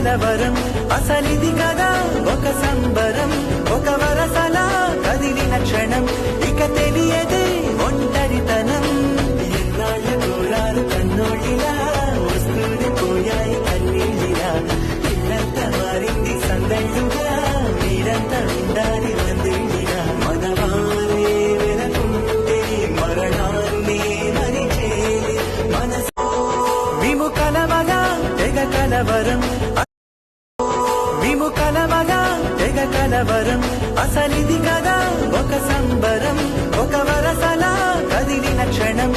కలవరం అసలిది కదా ఒక సంబరం ఒక వరసలా కదిలిన క్షణం ఇక తెలియదే ఒంటరితనం ఎన్నాళ్ళ దూరాలు కన్నోళ్ళిలా వస్తూనే పోయాయి కన్నీళ్ళిలా ఇల్లంతా మారింది సందళ్ళుగా మీరంతా ఉండాలి వందేళ్ళిలా మనవారే వెనకుంటే మరణాన్ని మరిచే మనసు మేము కలవగా తెగ కలవరం మేము కలవగా తెగ కలవరం అసలిది కదా ఒక సంబరం ఒక వరసలా కదిలిన క్షణం